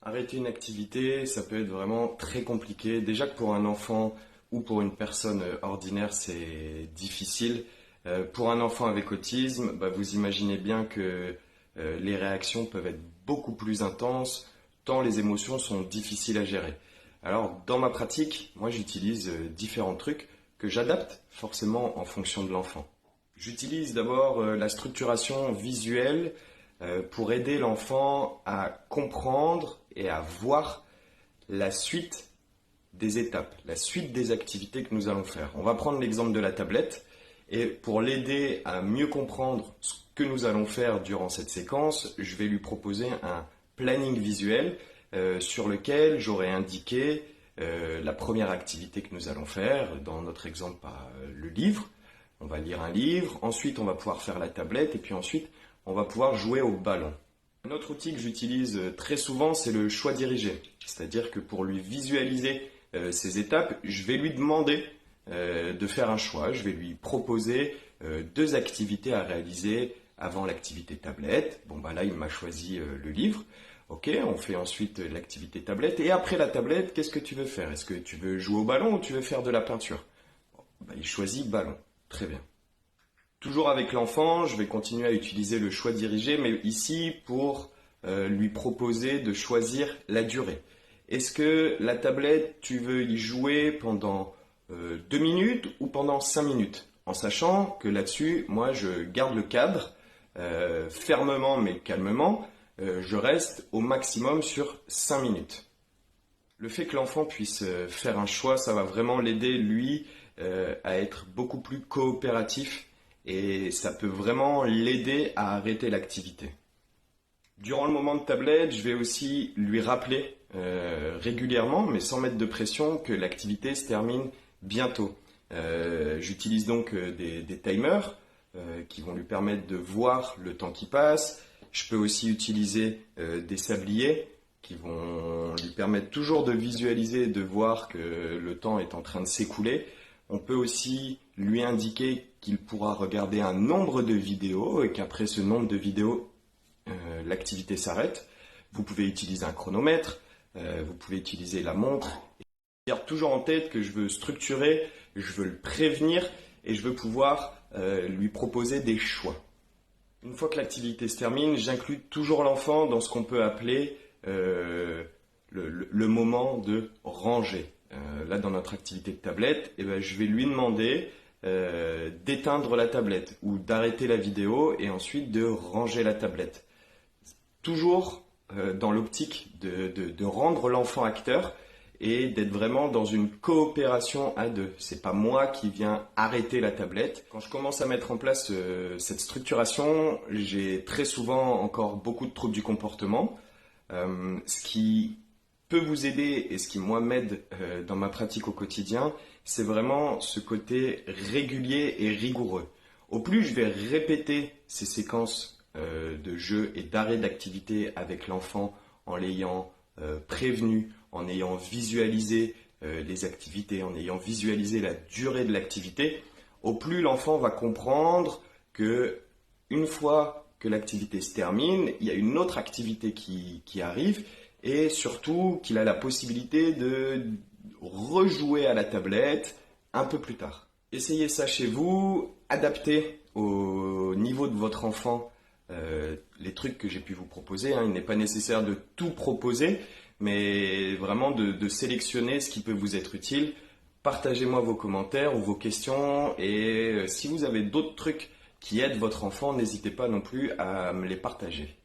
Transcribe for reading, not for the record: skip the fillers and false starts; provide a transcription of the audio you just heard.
Arrêter une activité, ça peut être vraiment très compliqué. Déjà que pour un enfant ou pour une personne ordinaire, c'est difficile. Pour un enfant avec autisme, vous imaginez bien que les réactions peuvent être beaucoup plus intenses, tant les émotions sont difficiles à gérer. Alors, dans ma pratique, moi j'utilise différents trucs que j'adapte forcément en fonction de l'enfant. J'utilise d'abord la structuration visuelle pour aider l'enfant à comprendre et à voir la suite des étapes, la suite des activités que nous allons faire. On va prendre l'exemple de la tablette et pour l'aider à mieux comprendre ce que nous allons faire durant cette séquence, je vais lui proposer un planning visuel sur lequel j'aurai indiqué la première activité que nous allons faire, dans notre exemple le livre. On va lire un livre, ensuite on va pouvoir faire la tablette et puis ensuite on va pouvoir jouer au ballon. Un autre outil que j'utilise très souvent, c'est le choix dirigé. C'est-à-dire que pour lui visualiser ces étapes, je vais lui demander de faire un choix. Je vais lui proposer deux activités à réaliser avant l'activité tablette. Là, il m'a choisi le livre. Ok, on fait ensuite l'activité tablette. Et après la tablette, qu'est-ce que tu veux faire? Est-ce que tu veux jouer au ballon ou tu veux faire de la peinture? Il choisit ballon. Très bien. Toujours avec l'enfant, je vais continuer à utiliser le choix dirigé, mais ici pour lui proposer de choisir la durée. Est-ce que la tablette, tu veux y jouer pendant 2 minutes ou pendant 5 minutes? En sachant que là-dessus, moi, je garde le cadre fermement mais calmement. Je reste au maximum sur 5 minutes. Le fait que l'enfant puisse faire un choix, ça va vraiment l'aider, lui, à être beaucoup plus coopératif et ça peut vraiment l'aider à arrêter l'activité. Durant le moment de tablette, je vais aussi lui rappeler régulièrement, mais sans mettre de pression, que l'activité se termine bientôt. J'utilise donc des timers qui vont lui permettre de voir le temps qui passe. Je peux aussi utiliser des sabliers qui vont lui permettre toujours de visualiser, de voir que le temps est en train de s'écouler. On peut aussi lui indiquer qu'il pourra regarder un nombre de vidéos et qu'après ce nombre de vidéos, l'activité s'arrête. Vous pouvez utiliser un chronomètre, vous pouvez utiliser la montre. Garde toujours en tête que je veux structurer, je veux le prévenir et je veux pouvoir lui proposer des choix. Une fois que l'activité se termine, j'inclus toujours l'enfant dans ce qu'on peut appeler le moment de ranger. Là, dans notre activité de tablette, je vais lui demander d'éteindre la tablette ou d'arrêter la vidéo et ensuite de ranger la tablette. Toujours dans l'optique de rendre l'enfant acteur et d'être vraiment dans une coopération à deux. C'est pas moi qui viens arrêter la tablette. Quand je commence à mettre en place cette structuration, j'ai très souvent encore beaucoup de troubles du comportement. Ce qui peut vous aider et ce qui moi m'aide dans ma pratique au quotidien, c'est vraiment ce côté régulier et rigoureux. Au plus je vais répéter ces séquences de jeu et d'arrêt d'activité avec l'enfant en l'ayant prévenu, en ayant visualisé les activités, en ayant visualisé la durée de l'activité, au plus l'enfant va comprendre que une fois que l'activité se termine, il y a une autre activité qui arrive et surtout qu'il a la possibilité de rejouer à la tablette un peu plus tard. Essayez ça chez vous, adaptez au niveau de votre enfant les trucs que j'ai pu vous proposer. Il n'est pas nécessaire de tout proposer, mais vraiment de sélectionner ce qui peut vous être utile. Partagez-moi vos commentaires ou vos questions et si vous avez d'autres trucs qui aident votre enfant, n'hésitez pas non plus à me les partager.